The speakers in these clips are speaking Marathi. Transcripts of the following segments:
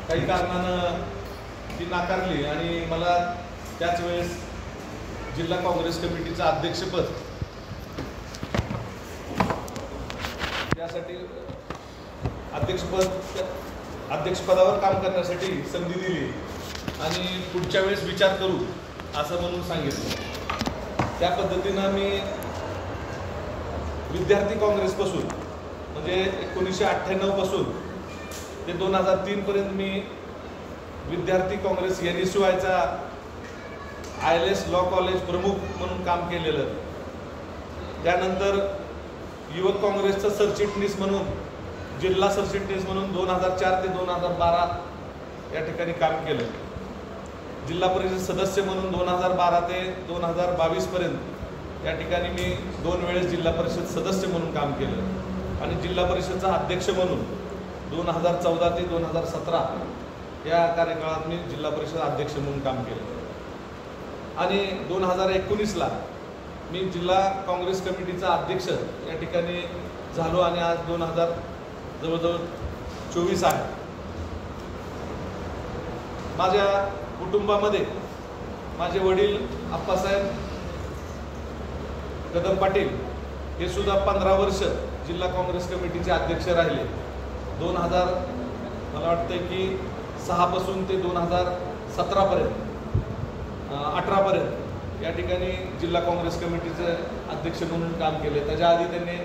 काही कारणानं ती नाकारली आणि मला त्याच वेळेस जिल्हा काँग्रेस कमिटीचं अध्यक्षपद त्यासाठी अध्यक्षपदावर काम करण्यासाठी संधी दिली आणि पुढच्या वेळेस विचार करू असं म्हणून सांगितलं। त्या पद्धतीनं मी विद्यार्थी काँग्रेसपासून म्हणजे 1998 पासून ते 2003 पर्यंत मी विद्यार्थी काँग्रेस NSUIचा ILS लॉ कॉलेज प्रमुख म्हणून काम केलेलं। त्यानंतर युवक काँग्रेसचा सरचिटणीस म्हणून जिल्हा सरचिटणीस म्हणून 2004 ते 2012 या ठिकाणी काम केलं। जिल्हा परिषद सदस्य म्हणून 2012 ते 2022 पर्यंत या ठिकाणी मी 2 वेळेस जिल्हा परिषद सदस्य म्हणून काम केलं आणि जिल्हा परिषदचा अध्यक्ष म्हणून 2014 ते 2017 या कार्यकाळात मी जिल्हा परिषद अध्यक्ष म्हणून काम केलं आणि 2019ला मी जिल्हा काँग्रेस कमिटीचा अध्यक्ष या ठिकाणी झालो आणि आज 2000 जवळजवळ 24 आहे। माझ्या कुटुंबामध्ये माझे वडील आप्पासाहेब कदम पाटील हे सुद्धा 15 वर्ष जिल्हा काँग्रेस कमिटीचे अध्यक्ष राहिले। 2000 मला वाटतं की 6 पासून ते 2017 पर्यंत 18 पर्यंत या ठिकाणी जिल्हा काँग्रेस कमिटीचे अध्यक्ष म्हणून काम केले। त्याच्या आधी त्यांनी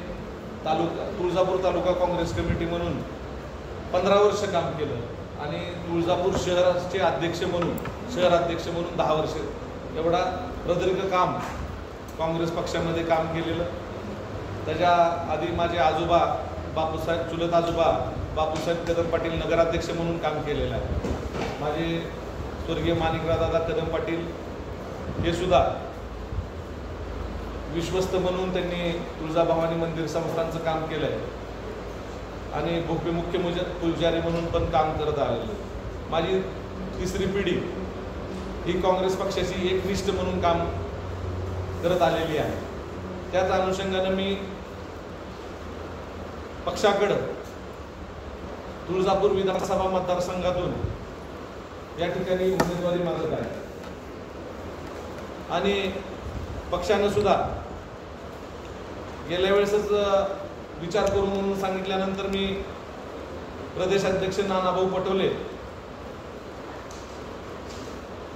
तुळजापूर तालुका काँग्रेस कमिटी म्हणून 15 वर्ष काम केलं आणि तुळजापूर शहराचे अध्यक्ष म्हणून शहराध्यक्ष म्हणून 10 वर्ष एवढा प्रदीर्घ काम काँग्रेस पक्षामध्ये काम केलेलं। त्याच्या आधी माझे आजोबा बापूसाहेब चुलत आजोबा बापूसाहेब कदम पाटील नगराध्यक्ष म्हणून काम केलेलं आहे। माझे स्वर्गीय माणिकरावदादा कदम पाटील हे सुद्धा विश्वस्त म्हणून त्यांनी तुळजाभवानी मंदिर संस्थानचं काम केलं आहे आणि भोपे मुख्य पुजारी म्हणून पण काम करत आलेले। माझी तिसरी पिढी ही काँग्रेस पक्षाची एकनिष्ठ म्हणून काम करत आलेली आहे। त्याच अनुषंगानं मी पक्षाकडं तुळजापूर विधानसभा मतदारसंघातून या ठिकाणी उमेदवारी मागत आहे आणि पक्षानं सुद्धा गेल्या वेळेसच विचार करून म्हणून सांगितल्यानंतर मी प्रदेशाध्यक्ष नानाभाऊ पटोले,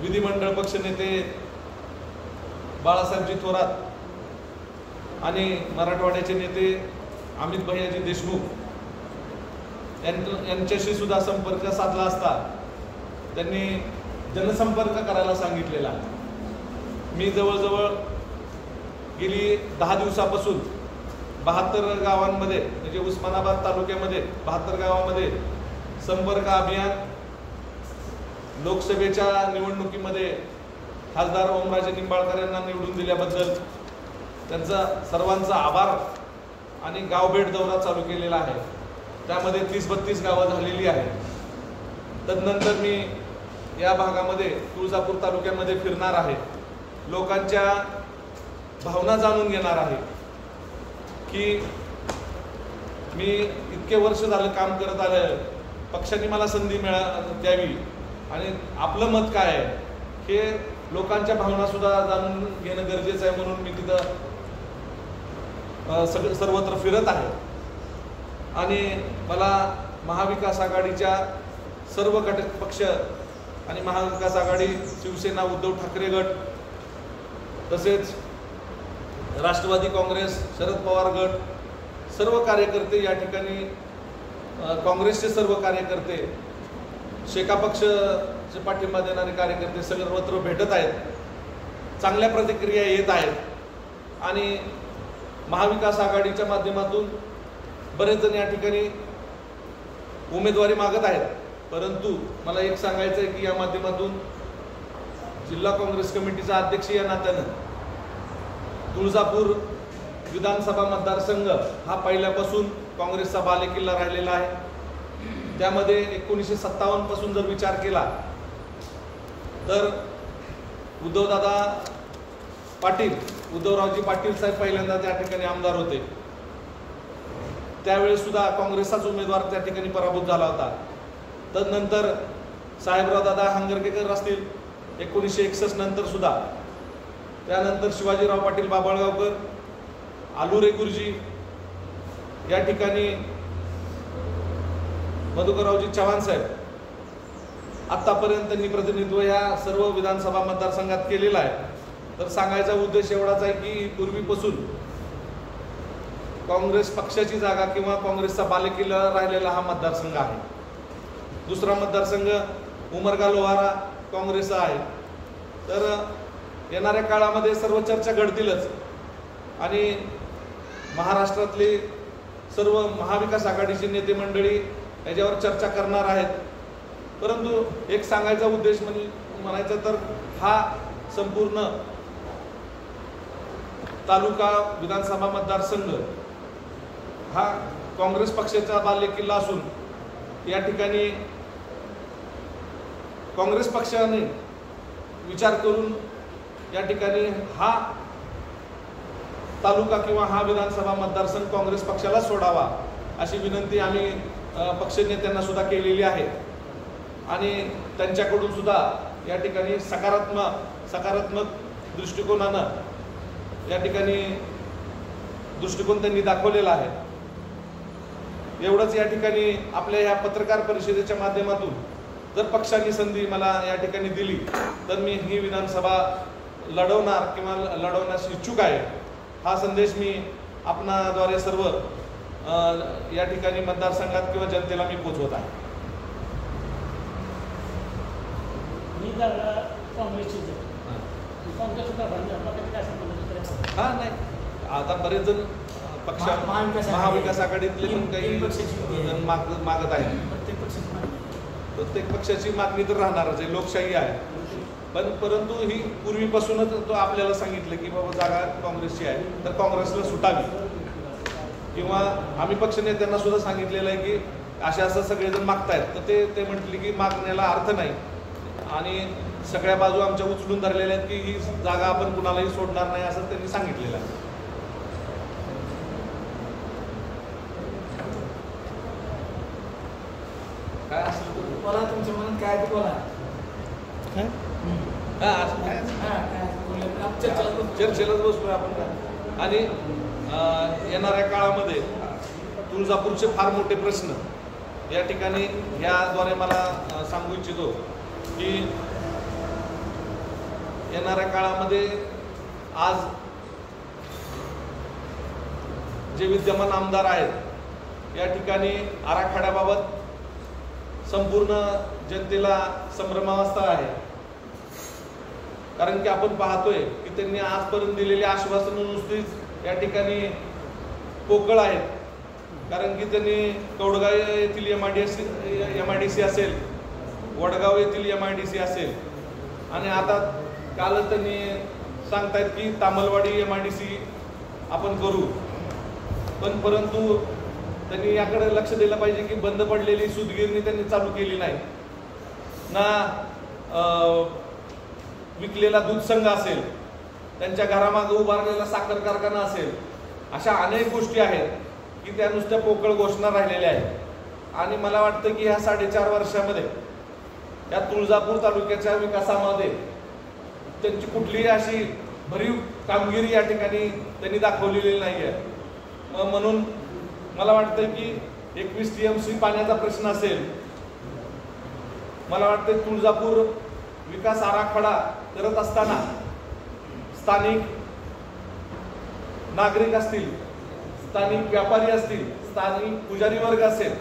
विधिमंडळ पक्षनेते बाळासाहेबजी थोरात आणि मराठवाड्याचे नेते अमित भैयाजी देशमुख यांच्याशी सुद्धा संपर्क साधला असता त्यांनी जनसंपर्क करायला सांगितलेला। मी जवळजवळ गेली 10 दिवसापासून 72 गावांमध्ये म्हणजे उस्मानाबाद तालुक्यामध्ये 72 गावामध्ये संपर्क अभियान, लोकसभेच्या निवडणुकीमध्ये खासदार ओमराजे निंबाळकर यांना निवडून दिल्याबद्दल त्यांचा सर्वांचा आभार आणि गावभेट दौरा चालू केलेला आहे। त्यामध्ये 30-32 गावं झालेली आहेत। तदनंतर मी या भागामध्ये तुळजापूर तालुक्यामध्ये फिरणार आहे, लोकांच्या भावना जाणून घेणार आहे की मी इतके वर्ष झालं काम करत आलं, पक्षाने मला संधी द्यावी आणि आपलं मत काय आहे हे लोकांच्या भावना सुद्धा जाणून घेणं गरजेचं आहे म्हणून मी तिथं सर्वत्र फिरत आहे आणि मला महाविकास आघाडीच्या सर्व घटक पक्ष आणि महाविकास आघाडी, शिवसेना, उद्धव ठाकरे गट तसेच राष्ट्रवादी काँग्रेस, शरद पवार गट, सर्व कार्यकर्ते या ठिकाणी काँग्रेसचे सर्व कार्यकर्ते, शेका पक्षाचे पाठिंबा देणारे कार्यकर्ते सर्वत्र भेटत आहेत। चांगल्या प्रतिक्रिया येत आहेत आणि महाविकास आघाडीच्या माध्यमातून बरेच जण या ठिकाणी उमेदवारी मागत आहेत। परंतु मला एक सांगायचं आहे की या माध्यमातून जिल्हा काँग्रेस कमिटीचा अध्यक्ष या नात्यानं तुळजापूर विधानसभा मतदारसंघ हा पहिल्यापासून काँग्रेसचा बालेकिल्ला राहिलेला आहे। त्यामध्ये 1957 पासून जर विचार केला तर उद्धवदादा पाटील, उद्धवरावजी पाटील साहेब पहिल्यांदा त्या ठिकाणी आमदार होते। त्यावेळेस सुद्धा काँग्रेसचाच उमेदवार त्या ठिकाणी पराभूत झाला होता। तदनंतर साहेबराव दादा हंगरकेकर असतील 1961 नंतर सुद्धा, त्यानंतर शिवाजीराव पाटील बाभळगावकर, आलुरे गुरुजी, या ठिकाणी मधुकररावजी चव्हाण साहेब, आतापर्यंत त्यांनी प्रतिनिधित्व या सर्व विधानसभा मतदारसंघात केलेलं आहे. तर सांगायचा उद्देश एवढाच आहे की पूर्वीपासून काँग्रेस पक्षाची जागा किंवा काँग्रेसचा बालेकिल्ला राहिलेला हा मतदारसंघ आहे. दुसरा मतदारसंघ उमरगा लोहारा काँग्रेसचा आहे. तर येणाऱ्या काळामध्ये सर्व चर्चा घडतीलच आणि महाराष्ट्रातले सर्व महाविकास आघाडीचे नेते मंडळी याच्यावर चर्चा करणार आहेत. परंतु एक सांगायचा उद्देश म्हणायचा तर हा संपूर्ण तालुका विधानसभा मतदारसंघ हा काँग्रेस पक्षाचा बालेकिल्ला असून या ठिकाणी काँग्रेस पक्षाने विचार करून या ठिकाणी हा तालुका किंवा हा विधानसभा मतदारसंघ काँग्रेस पक्षाला सोडावा अशी विनंती आम्ही पक्षनेत्यांना सुद्धा केलेली आहे आणि त्यांच्याकडून सुद्धा या ठिकाणी सकारात्मक दृष्टिकोनानं या ठिकाणी दृष्टिकोन त्यांनी दाखवलेला आहे. एवढंच या ठिकाणी आपल्या ह्या पत्रकार परिषदेच्या माध्यमातून जर पक्षाने संधी मला या ठिकाणी दिली तर मी ही विधानसभा लढवणार किंवा लढवण्यास इच्छुक आहे हा संदेश मी आपणाद्वारे सर्व या ठिकाणी मतदारसंघात किंवा जनतेला मी पोहोचवत आहे. हा नाही आता बरेच जण पक्ष महाविकास आघाडीतले पण काही जण मागत आहेत. प्रत्येक पक्षाची मागणी तर राहणारच आहे, लोकशाही आहे. पण परंतु ही पूर्वीपासूनच तो आपल्याला सांगितलं की बाबा जागा काँग्रेसची आहे तर काँग्रेसला सुटावी किंवा आम्ही पक्षनेत्यांना सुद्धा सांगितलेलं आहे की असं सगळेजण मागतायत तर ते म्हटले की मागण्याला अर्थ नाही आणि सगळ्या बाजू आमच्या उचलून धरलेल्या आहेत की ही जागा आपण कुणालाही सोडणार नाही असं त्यांनी सांगितलेलं आहे. काय असलं बोला, तुमच्या मनात काय ते बोला. चर्चेलाच बसतोय आपण काय. आणि येणाऱ्या काळामध्ये तुळजापूरचे फार मोठे प्रश्न या ठिकाणी याद्वारे मला सांगू इच्छितो की येणाऱ्या काळामध्ये आज जे विद्यमान आमदार आहेत या ठिकाणी आराखड्याबाबत संपूर्ण जनतेला संभ्रमावस्था आहे. कारण की आपण पाहतोय की त्यांनी आजपर्यंत दिलेली आश्वासनं नुसतीच या ठिकाणी पोकळ आहेत. कारण की त्यांनी कौडगाव येथील MIDC असेल, वडगाव येथील MIDC असेल आणि आता कालच त्यांनी सांगतायत की तामलवाडी MIDC आपण करू. पण परंतु त्यांनी याकडे लक्ष दिलं पाहिजे की बंद पडलेली सूतगिरणी त्यांनी चालू केली नाही ना. विकलेला दूध संघ असेल, त्यांच्या घरामागे उभारलेला साखर कारखाना असेल, अशा अनेक गोष्टी आहेत की त्या नुसत्या पोकळ घोषणा राहिलेल्या आहेत. आणि मला वाटतं की ह्या 4.5 वर्षामध्ये या तुळजापूर तालुक्याच्या विकासामध्ये त्यांची कुठलीही अशी भरीव कामगिरी या ठिकाणी त्यांनी दाखवलेली नाही आहे. म्हणून मला वाटतं की 21 TMC पाण्याचा प्रश्न असेल, मला वाटतं तुळजापूर विकास आराखडा करत असताना स्थानिक नागरिक असतील, स्थानिक व्यापारी असतील, स्थानिक पुजारी वर्ग असेल,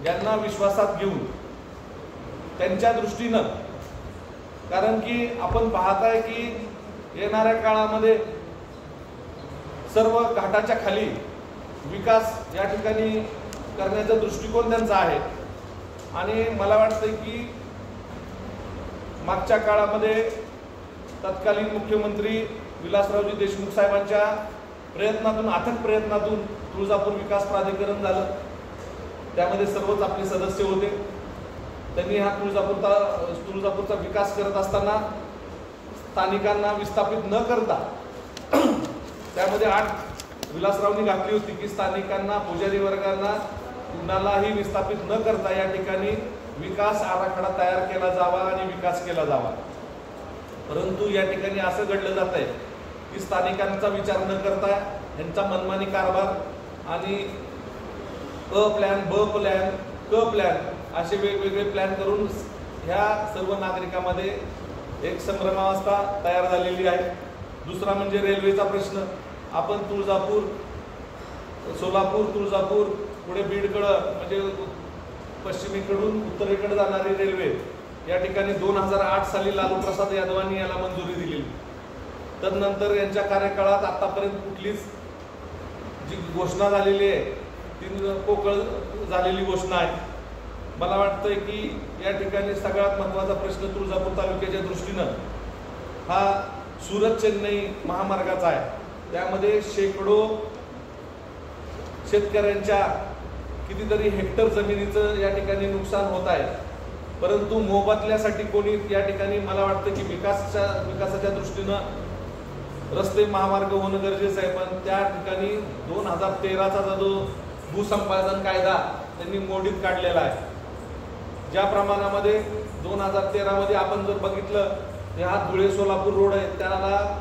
यांना विश्वासात घेऊन त्यांच्या दृष्टीनं, कारण की आपण पाहताय की येणाऱ्या काळामध्ये सर्व घाटाच्या खाली विकास या ठिकाणी करण्याचा दृष्टिकोन त्यांचा आहे. आणि मला वाटतं की मागच्या काळामध्ये तत्कालीन मुख्यमंत्री विलासरावजी देशमुख साहेबांच्या प्रयत्नातून, अथक प्रयत्नातून तुळजापूर विकास प्राधिकरण झालं. त्यामध्ये सर्वच आपले सदस्य होते. त्यांनी हा तुळजापूरचा विकास करत असताना स्थानिकांना विस्थापित न करता त्यामध्ये 8 विलासरावनी घातली होती की स्थानिकांना, पुजारी वर्गांना कुणालाही विस्थापित न करता या ठिकाणी विकास आराखडा तयार केला जावा आणि विकास केला जावा। परंतु या ठिकाणी असं घडलं जात आहे की स्थानिकांचा विचार न करता यांचा मनमानी कारभार आणि अ प्लॅन, ब प्लॅन, क प्लॅन असे वेगवेगळे प्लॅन करून ह्या सर्व नागरिकांमध्ये एक संभ्रमावस्था तयार झालेली आहे। दुसरा म्हणजे रेल्वेचा प्रश्न। आपण तुळजापूर, सोलापूर, तुळजापूर पुढे बीडकडं म्हणजे पश्चिमेकडून उत्तरेकडे जाणारी रेल्वे या ठिकाणी 2008 साली लालू प्रसाद यादवांनी याला मंजुरी दिली। तदनंतर यांच्या कार्यकाळात आतापर्यंत कुठलीच जी घोषणा झालेली आहे ती पोकळ झालेली घोषणा आहे। मला वाटतंय की या ठिकाणी सगळ्यात महत्त्वाचा प्रश्न तुळजापूर तालुक्याच्या दृष्टीनं हा सुरत चेन्नई महामार्गाचा आहे। त्यामध्ये शेकडो शेतकऱ्यांच्या कितीतरी हेक्टर जमिनीचं या ठिकाणी नुकसान होत आहे। परंतु मोबदल्यासाठी कोणी या ठिकाणी मला वाटतं की विकासाच्या दृष्टीनं रस्ते महामार्ग होणं गरजेचं आहे, पण त्या ठिकाणी 2013चा जो भूसंपादन कायदा त्यांनी मोडीत काढलेला आहे। ज्या प्रमाणामध्ये 2013 मध्ये आपण जर बघितलं तर हा धुळे सोलापूर रोड आहे, त्याला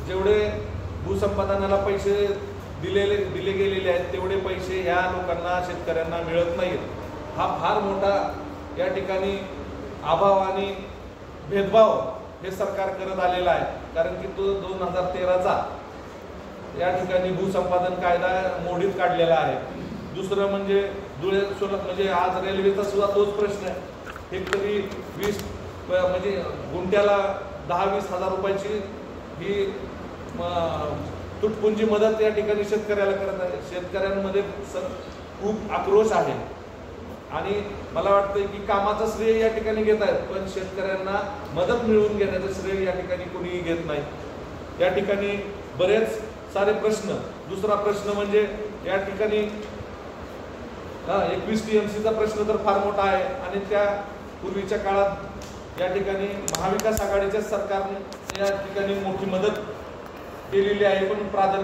जेवढे भूसंपादनाला पैसे दिले गेलेले आहेत तेवढे पैसे ह्या लोकांना, शेतकऱ्यांना मिळत नाहीत। हा फार मोठा या ठिकाणी अभाव आणि भेदभाव हे सरकार करत आलेला आहे, कारण की तो 2013चा या ठिकाणी भूसंपादन कायदा मोडीत काढलेला आहे। दुसरं म्हणजे धुळे सोलापूर म्हणजे आज रेल्वेचा सुद्धा तोच प्रश्न आहे। हेक्टरी 20 म्हणजे गुंठ्याला 10-20 हजार रुपयाची ही तुटपुंजी मदत या ठिकाणी शेतकऱ्याला करत आहे। शेतकऱ्यांमध्ये खूप आक्रोश आहे आणि मला वाटतं की कामाचं श्रेय या ठिकाणी घेत आहेत, पण शेतकऱ्यांना मदत मिळवून घेण्याचं श्रेय या ठिकाणी कोणीही घेत नाही। या ठिकाणी बरेच सारे प्रश्न। दुसरा प्रश्न म्हणजे या ठिकाणी 21 TMCचा प्रश्न तर फार मोठा आहे आणि त्या पूर्वीच्या काळात या ठिकाणी महाविकास आघाडीच्या सरकारने या ठिकाणी मोठी मदत केलेली आहे, पण प्राधान्य